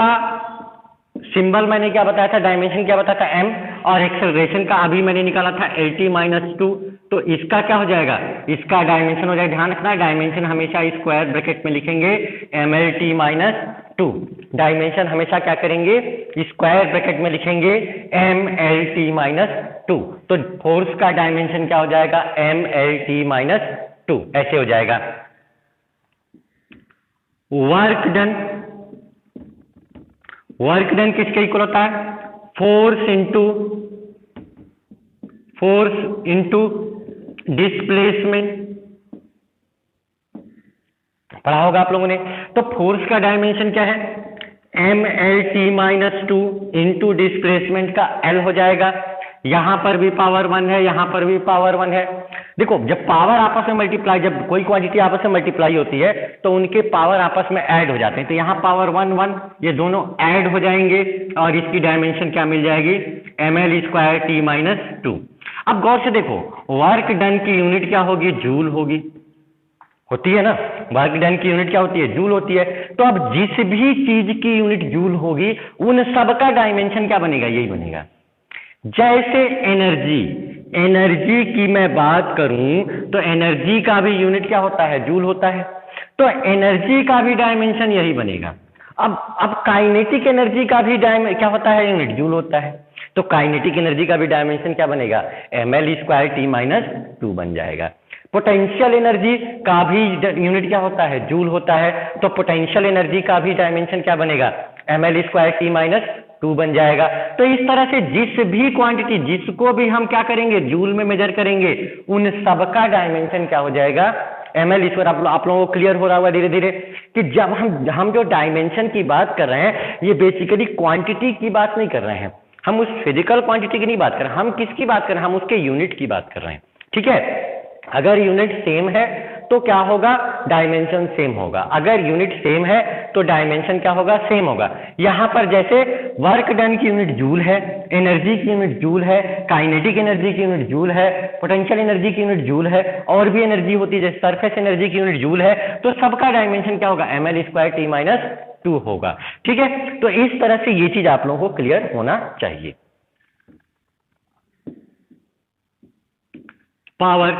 सिंबल मैंने क्या बताया था? डायमेंशन क्या बताया था? m। और एक्सेलरेशन का अभी मैंने निकाला था LT-2। तो इसका क्या हो जाएगा? इसका डायमेंशन हो जाएगा। ध्यान रखना, डायमेंशन हमेशा स्क्वायर ब्रैकेट में लिखेंगे MLT-2। डायमेंशन हमेशा क्या करेंगे? स्क्वायर ब्रैकेट में लिखेंगे MLT-2। तो फोर्स का डायमेंशन क्या हो जाएगा? MLT-2 ऐसे हो जाएगा। वर्क डन किसके इक्वल होता है? Force into displacement. पढ़ा होगा आप लोगों ने। तो फोर्स का डायमेंशन क्या है? MLT-2 इंटू डिस्प्लेसमेंट का L हो जाएगा। यहां पर भी पावर 1 है, यहां पर भी पावर 1 है। देखो, जब पावर आपस में मल्टीप्लाई, जब कोई क्वांटिटी आपस में मल्टीप्लाई होती है तो उनके पावर आपस में ऐड हो जाते हैं। तो यहाँ पावर 1 1 ये दोनों ऐड हो जाएंगे और इसकी डायमेंशन क्या मिल जाएगी? ML²T-2। अब गौर से देखो, वर्क डन की यूनिट क्या होगी? जूल होगी। होती है ना? वर्क डन की यूनिट क्या होती है? जूल होती है। तो अब जिस भी चीज की यूनिट जूल होगी उन सबका डायमेंशन क्या बनेगा? यही बनेगा। जैसे एनर्जी की मैं बात करूं तो एनर्जी का भी यूनिट क्या होता है? जूल होता है। तो एनर्जी का भी डायमेंशन यही बनेगा। अब काइनेटिक एनर्जी का भी क्या होता है? यूनिट जूल होता है। तो काइनेटिक एनर्जी का भी डायमेंशन क्या बनेगा? ML²T-2 बन जाएगा। पोटेंशियल एनर्जी का भी यूनिट क्या होता है? जूल होता है। तो पोटेंशियल एनर्जी का भी डायमेंशन क्या बनेगा? ML²T-2 बन जाएगा। तो इस तरह से जिस भी क्वांटिटी, जिसको भी हम क्या करेंगे? जूल में मेजर करेंगे, उन सबका डायमेंशन क्या हो जाएगा? ML²। आप लोगों को क्लियर हो रहा होगा धीरे धीरे कि जब हम जो डायमेंशन की बात कर रहे हैं, ये बेसिकली क्वांटिटी की बात नहीं कर रहे हैं। हम उस फिजिकल क्वांटिटी की नहीं बात कर रहे हैं। हम किसकी बात कर रहे हैं? हम उसके यूनिट की बात कर रहे हैं। ठीक है? अगर यूनिट सेम है तो क्या होगा? डायमेंशन सेम होगा। अगर यूनिट सेम है तो डायमेंशन क्या होगा? सेम होगा। यहां पर जैसे वर्क डन की यूनिट जूल है, एनर्जी की यूनिट जूल है, काइनेटिक एनर्जी की यूनिट जूल है, पोटेंशियल एनर्जी की यूनिट जूल है, और भी एनर्जी होती है जैसे सरफेस एनर्जी की यूनिट जूल है, तो सबका डायमेंशन क्या होगा? ML²T-2 होगा। ठीक है? तो इस तरह से ये चीज आप लोगों को क्लियर होना चाहिए। पावर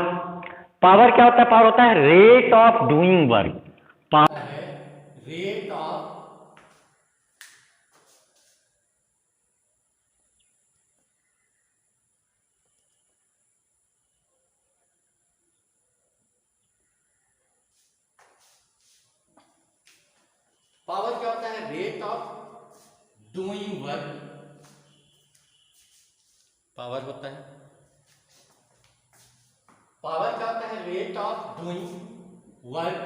क्या होता है? पावर होता है rate of doing work. Power है रेट ऑफ पावर क्या होता है? Rate of doing work. Power होता है, पावर क्या होता है? Rate of doing work.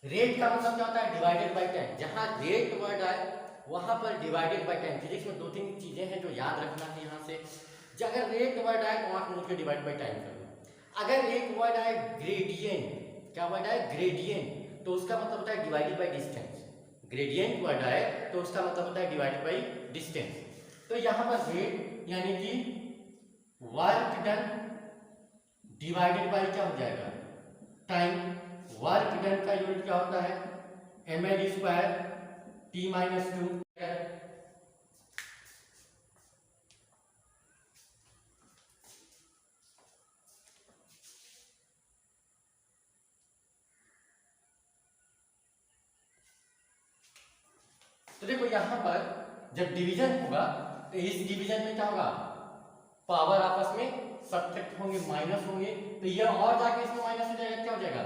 Rate का मतलब क्या होता है? Divided by time. जहां रेट वर्ड आए वहां पर डिवाइडेड बाय टाइम। फिजिक्स में 2-3 चीजें हैं जो याद रखना है। यहां से अगर रेट वर्ड आए तो वहां पर मुझे डिवाइड बाय टाइम करना। अगर एक वर्ड आए ग्रेडियंट, क्या वर्ड आए ग्रेडियंट, तो उसका मतलब होता है divided by distance. Gradient word आए तो उसका मतलब होता है डिवाइडेड बाई डिस्टेंस। तो यहां पर रेट यानी कि वर्क डन डिवाइडेड बाई क्या हो जाएगा टाइम। वर्क डन का यूनिट क्या होता है ml स्क्वायर t-2। तो देखो यहां पर जब डिवीजन होगा तो इस डिवीजन में क्या होगा पावर आपस में सब्ट्रैक्ट होंगे, माइनस होंगे, तो ये और जाके इसमें माइनस हो जाएगा, क्या हो जाएगा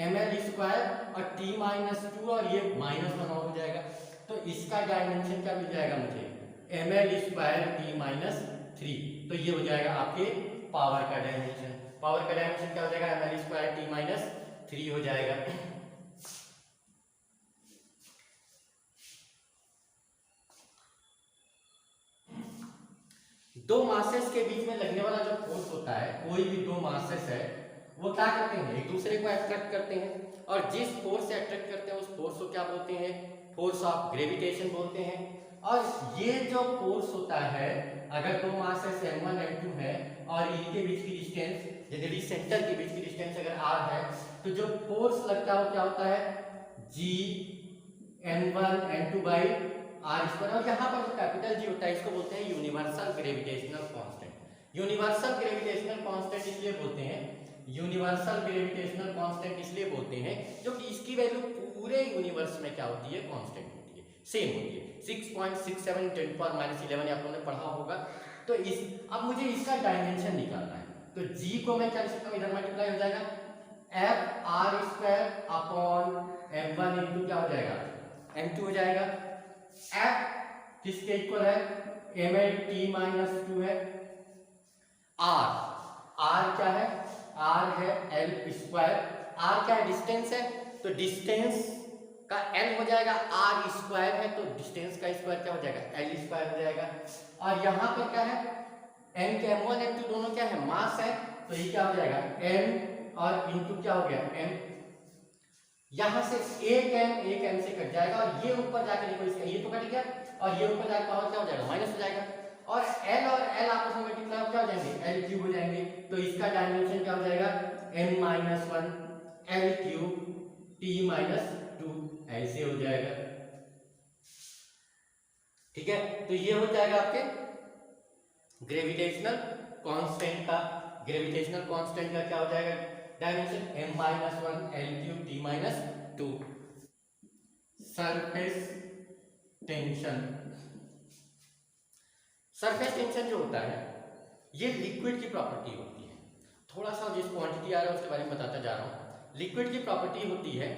ml स्क्वायर और t-2 और ये -1 और हो जाएगा। तो इसका डायमेंशन क्या मिल जाएगा मुझे ml स्क्वायर t-3। तो ये हो जाएगा आपके पावर का डायमेंशन। पावर का डायमेंशन क्या हो जाएगा ml स्क्वायर t-3 हो जाएगा। दो मासेस के बीच में लगने वाला जो फोर्स होता है, कोई भी दो मासेस है वो क्या करते हैं एक दूसरे को अट्रैक्ट करते हैं, और जिस फोर्स से अट्रैक्ट करते हैं उस फोर्स को क्या बोलते हैं फोर्स ऑफ ग्रेविटेशन बोलते हैं। और ये जो फोर्स होता है अगर दो मासेस m1 m2 है और इनके बीच की डिस्टेंस जनरली सेंटर के बीच की डिस्टेंस अगर r है, तो जो फोर्स लगता है वो क्या होता है g m1 m2 by are square. और यहाँ पर जो कैपिटल जी होता है इसको बोलते हैं universal gravitational constant. Universal gravitational constant इसलिए बोलते हैं, यूनिवर्सल ग्रेविटेशनल कांस्टेंट इसलिए बोलते हैं जो कि इसकी वैल्यू पूरे यूनिवर्स में क्या होती है कांस्टेंट होती है, सेम होती है। 6.67 10⁻11 आप लोगों ने पढ़ा होगा। तो इस अब मुझे इसका डायमेंशन निकालना है, तो g को मैं क्या लिख सकता हूँ इधर मल्टीप्लाई हो जाएगा f r square upon m1 into क्या हो जाएगा m2 हो जाएगा। f किसके इक्वल है ml t-2 है। r क्या है r है l स्क्वायर। r क्या है डिस्टेंस है, तो डिस्टेंस का l हो जाएगा, r स्क्वायर है तो डिस्टेंस का स्क्वायर क्या हो जाएगा l स्क्वायर हो जाएगा। और यहां पर क्या है m के m1 m2 दोनों क्या है मास है, तो ये क्या हो जाएगा m और इंटू क्या हो गया m। यहां से एक m से कट जाएगा और ये ऊपर जाके देखो इसका ये तो कट गया और ये ऊपर जाके पावर क्या हो जाएगा माइनस हो जाएगा, और l आपस में मल्टीप्लाई क्या हो जाएंगे l क्यूब हो जाएंगे। तो इसका डायमेंशन क्या हो जाएगा m-1 l क्यूब t-2 ऐसे हो जाएगा। ठीक है, तो ये हो जाएगा आपके ग्रेविटेशनल कांस्टेंट का, ग्रेविटेशनल कांस्टेंट का क्या हो जाएगा dimension m-1 l cube t-2। Surface tension, surface tension जो होता है ये लिक्विड की प्रॉपर्टी होती है। थोड़ा सा जिस क्वांटिटी आ रहा है उसके बारे में बताता जा रहा हूं। लिक्विड की प्रॉपर्टी होती है,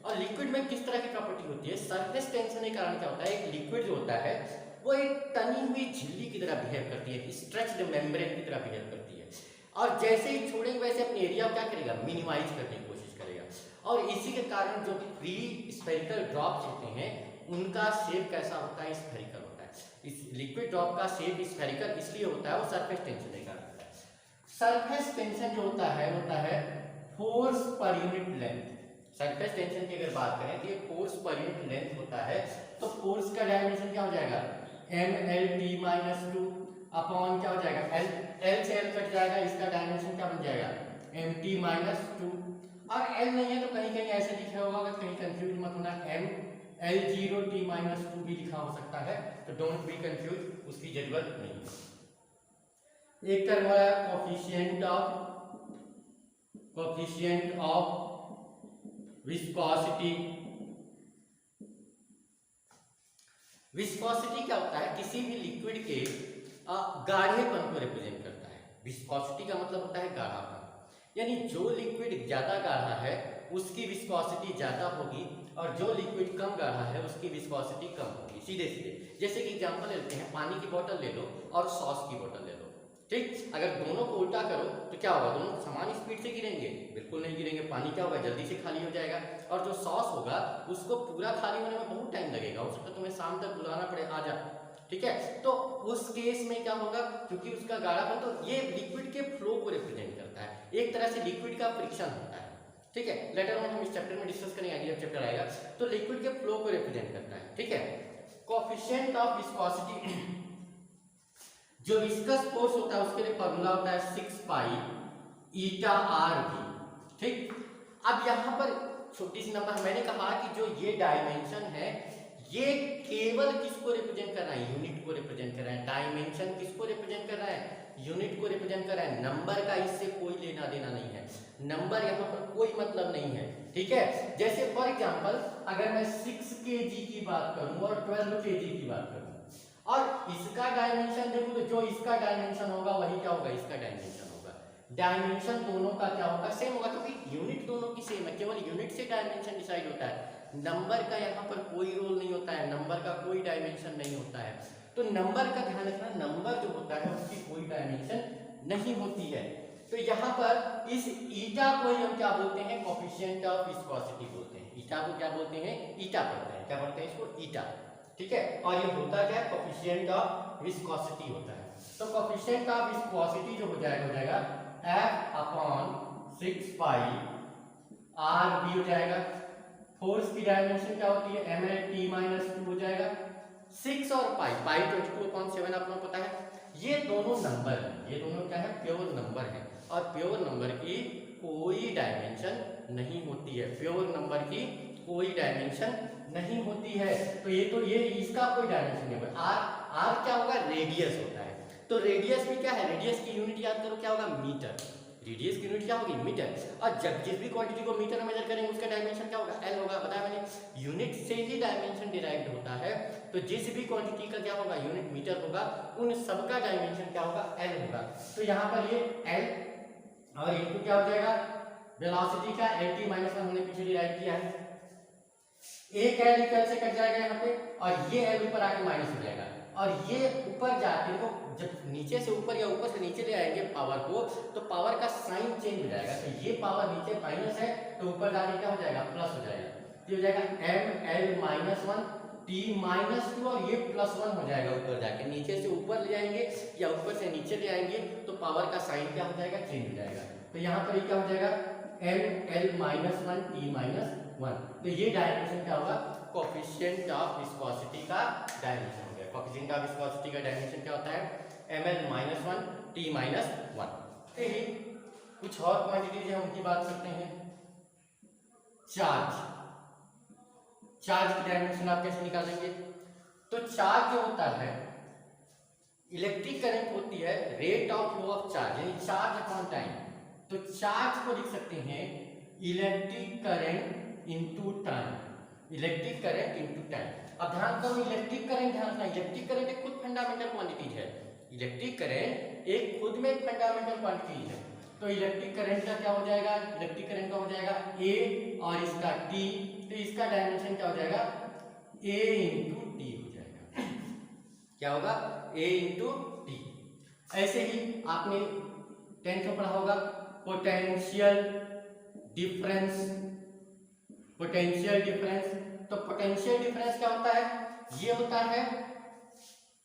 और लिक्विड में किस तरह की प्रॉपर्टी होती है सरफेस टेंशन के कारण क्या होता है एक लिक्विड जो होता है वो एक तनी हुई झिल्ली की तरह बिहेव करती है, स्ट्रेच्ड मेम्ब्रेन की तरह बिहेव करती है, और जैसे ही छोड़ेंगे वैसे अपने एरिया को क्या करेगा मिनिमाइज करने की कोशिश करेगा। और इसी के कारण जो फ्री स्फेरिकल ड्रॉप्स होते हैं उनका शेप कैसा होता है स्फेरिकल होता है। इस लिक्विड ड्रॉप का शेप स्फेरिकल इसलिए होता है वो सरफेस टेंशन के कारण होता है। सरफेस टेंशन जो होता है force per unit length. Surface tension की अगर बात करें तो ये फोर्स पर यूनिट लेंथ होता है, तो फोर्स का डायमेंशन क्या हो जाएगा ml t-2 अपॉन क्या हो जाएगा l से l कट जाएगा, इसका डायमेंशन क्या बन जाएगा mt-2। और l नहीं है तो कहीं कहीं ऐसे लिखा होगा, अगर कहीं कंफ्यूज मत होना ml0 t-2 भी लिखा हो सकता है, तो डोंट बी कंफ्यूज, उसकी जरूरत नहीं है। एक टर्म है कोफिशिएंट ऑफ विस्कोसिटी। विस्कोसिटी क्या होता है किसी भी लिक्विड के गाढ़ेपन को रिप्रेजेंट करता है। विस्कोसिटी का मतलब होता है गाढ़ापन, यानी जो लिक्विड ज्यादा गाढ़ा है उसकी विस्कोसिटी ज्यादा होगी और जो लिक्विड कम गाढ़ा है उसकी विस्कोसिटी कम होगी। सीधे सीधे जैसे कि एग्जांपल लेते हैं, पानी की बोतल ले लो और सॉस की बोतल ले लो, ठीक, अगर दोनों को उल्टा करो तो क्या होगा दोनों समान स्पीड से गिरेंगे, बिल्कुल नहीं गिरेंगे। पानी क्या होगा जल्दी से खाली हो जाएगा, और जो सॉस होगा उसको पूरा खाली होने में बहुत टाइम लगेगा, हो सकता है तुम्हें शाम तक बुलाना पड़े आ जा, ठीक है। तो उस केस में क्या होगा क्योंकि उसका गाढ़ापन, तो ये लिक्विड के फ्लो को रिप्रेजेंट करता है। एक तरह से लिक्विड का फ्रिक्शन होता है, ठीक है। लेटर ऑन हम इस चैप्टर में डिस्कस करेंगे, अगले चैप्टर आएगा। तो लिक्विड के फ्लो को रिप्रेजेंट करता है, ठीक है। कोएफिशिएंट ऑफ विस्कोसिटी, जो विस्कस फोर्स होता है उसके लिए फॉर्मूला होता है 6 पाई ईटा आर वी, ठीक। अब यहाँ पर छोटी सी नंबर मैंने कहा कि जो ये डायमेंशन है ये केवल किसको रिप्रेजेंट कर रहा है, यूनिट को रिप्रेजेंट कर रहा है। डायमेंशन किसको रिप्रेजेंट कर रहा है, यूनिट को रिप्रेजेंट कर रहा है। नंबर का इससे कोई लेना देना नहीं है, नंबर यहाँ पर कोई मतलब नहीं है, ठीक है। जैसे फॉर एग्जांपल अगर मैं 6 kg की बात करूं और 12 kg की बात करूं और इसका डायमेंशन देखो तो जो इसका डायमेंशन होगा वही क्या होगा, इसका डायमेंशन होगा। डायमेंशन दोनों का क्या होगा, सेम होगा, क्योंकि यूनिट दोनों की सेम है। केवल यूनिट से डायमेंशन डिसाइड होता है, नंबर का यहाँ पर कोई रोल नहीं होता है, नंबर का कोई डायमेंशन नहीं होता है। तो नंबर का ध्यान रखना, नंबर जो होता है उसकी कोई डायमेंशन नहीं होती है। तो यहाँ पर इस ईटा को हम क्या बोलते हैं, कोएफिशिएंट ऑफ विस्कोसिटी बोलते हैं। ईटा को क्या बोलते हैं, ईटा पढ़ते हैं, क्या पढ़ते हैं इसको, ईटा, ठीक है। और ये होता क्या है, कोएफिशिएंट ऑफ विस्कोसिटी होता है। तो कोएफिशिएंट ऑफ विस्कोसिटी जो हो जाएगा F अपॉन 6 पाई आर बी हो जाएगा। फोर्स की डायमेंशन क्या होती है, ml/t-2 हो जाएगा। 6 और पाई 22/7 आपको पता है। ये दोनों नंबर है, ये दोनों क्या है, प्योर नंबर है। और प्योर नंबर की कोई डायमेंशन नहीं होती है, प्योर नंबर की कोई डायमेंशन नहीं होती है। तो ये इसका कोई डायमेंशन नहीं होगा। आर क्या होगा, रेडियस होता है। तो रेडियस भी क्या है, रेडियस की यूनिट याद करो, क्या होगा, मीटर। रेडियस की यूनिट क्या होगी, मीटर। और जब जिस भी क्वांटिटी को मीटर में मेजर करेंगे उसका डायमेंशन क्या होगा, एल होगा। बताया मैंने, यूनिट से ही डायमेंशन डिराइव्ड होता है। तो जिस भी क्वांटिटी का क्या होगा, यूनिट मीटर होगा, उन सबका डायमेंशन क्या होगा, एल होगा। तो यहाँ पर ये एल और इनटू क्या हो जाएगा, वेलोसिटी का LT-1 हमने पीछे डिराइव किया है। एक एल इक्वल से कट जाएगा यहाँ पे, और ये एल ऊपर आके माइनस हो जाएगा। और ये ऊपर जाके देखो, जब नीचे से ऊपर या ऊपर से नीचे ले आएंगे पावर को, तो पावर का साइन चेंज हो जाएगा। तो ये पावर नीचे माइनस है, तो ऊपर जाके क्या हो जाएगा, प्लस हो जाएगा। तो हो जाएगा ml-1 t-2 और ये +1 हो जाएगा। ऊपर जाके नीचे से ऊपर ले जाएंगे या ऊपर से नीचे ले आएंगे तो पावर का साइन क्या हो जाएगा, चेंज हो जाएगा। तो यहाँ पर ये क्या हो जाएगा, ml-1 t-1। तो ये डायमेंशन क्या होगा, कोएफिशिएंट ऑफ विस्कोसिटी का डायमेंशन हो गया। कोएफिशिएंट ऑफ विस्कोसिटी का डायमेंशन क्या होता है, ml-1 t-1। फिर कुछ और क्वांटिटीज है उनकी बात करते हैं। चार्ज, चार्ज की डायमेंशन आप कैसे निकालेंगे, तो चार्ज जो होता है, इलेक्ट्रिक करंट होती है rate of flow of charge, यानी चार्ज अपॉन टाइम। तो चार्ज को लिख सकते हैं electric current into time, electric current into time. अब ध्यान करो, इलेक्ट्रिक करंट, ध्यान रखना, इलेक्ट्रिक करंट एक खुद फंडामेंटल क्वांटिटी है। इलेक्ट्रिक करंट एक खुद में एक फंडामेंटल क्वांटिटी है। तो इलेक्ट्रिक करंट का क्या हो जाएगा, इलेक्ट्रिक करंट का हो जाएगा ए और इसका टी। तो इसका डायमेंशन क्या हो जाएगा, ए इंटू टी हो जाएगा। क्या होगा, ए इंटू टी। ऐसे ही आपने 10th में पढ़ा होगा पोटेंशियल डिफरेंस, पोटेंशियल डिफरेंस। तो पोटेंशियल डिफरेंस क्या होता है, ये होता है,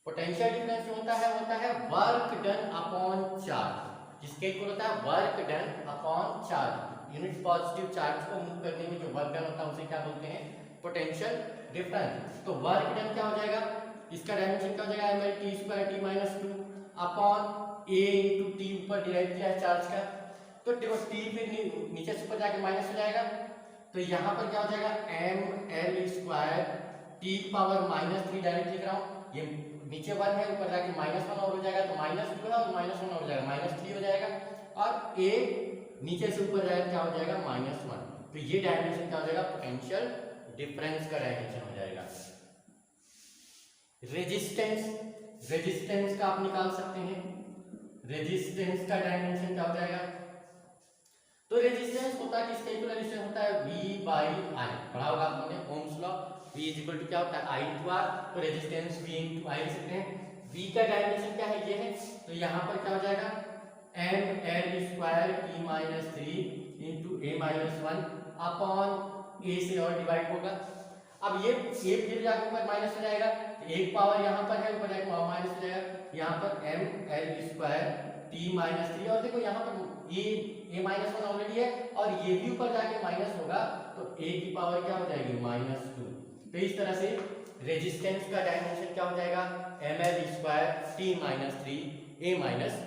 पोटेंशियल डिफरेंस जो होता है वर्क डन अपॉन चार्ज, जिसके इक्वल होता है work done upon charge. Unit positive charge को मूव करने में जो वर्क डन होता है उसे क्या बोलते हैं, पोटेंशियल डिफरेंस। तो वर्क डन क्या हो जाएगा, इसका डायमेंशन क्या हो जाएगा, ml t² t-2 अपॉन ए इंटू टी, ऊपर डिराइव किया है चार्ज का। तो देखो टी फिर नीचे से ऊपर जाके माइनस हो जाएगा। तो यहाँ पर क्या हो जाएगा, ml² t⁻³ डायरेक्ट लिख रहा हूँ, ये नीचे 1 है, ऊपर जाके -1 और हो जाएगा। तो -2 है और -1 और हो जाएगा, -3 हो जाएगा। और ए नीचे से ऊपर जाएगा, क्या हो जाएगा, -1। तो ये डायमेंशन क्या हो जाएगा, पोटेंशियल डिफरेंस का डायमेंशन हो जाएगा। रेजिस्टेंस, रेजिस्टेंस का आप निकाल सकते हैं, रेजिस्टेंस का डायमेंशन क्या हो जाएगा। तो रेजिस्टेंस होता है, किसका इक्वल रेजिस्टेंस होता है, V/I। पढ़ा होगा आपने Ohm's law, V equal to क्या होता है, I/R। तो रेजिस्टेंस V × I लिख सकते हैं। V का डायमेंशन क्या है, ये है। तो यहाँ पर क्या हो जाएगा, ml² t-3 × A-1 upon A से और डिवाइड होगा। अब ये फिर जाकर ऊपर माइनस हो जाएगा, तो एक पावर यहाँ पर है, ऊपर जाकर माइनस हो जाएगा। यहाँ पर ml² t-3, और देखो यहाँ पर ये a माइनस वन ऑलरेडी है और ये भी ऊपर जाके माइनस होगा तो a की पावर क्या हो जाएगी -2। तो इस तरह से रेजिस्टेंस का डायमेंशन क्या हो जाएगा ml square t minus 3 a minus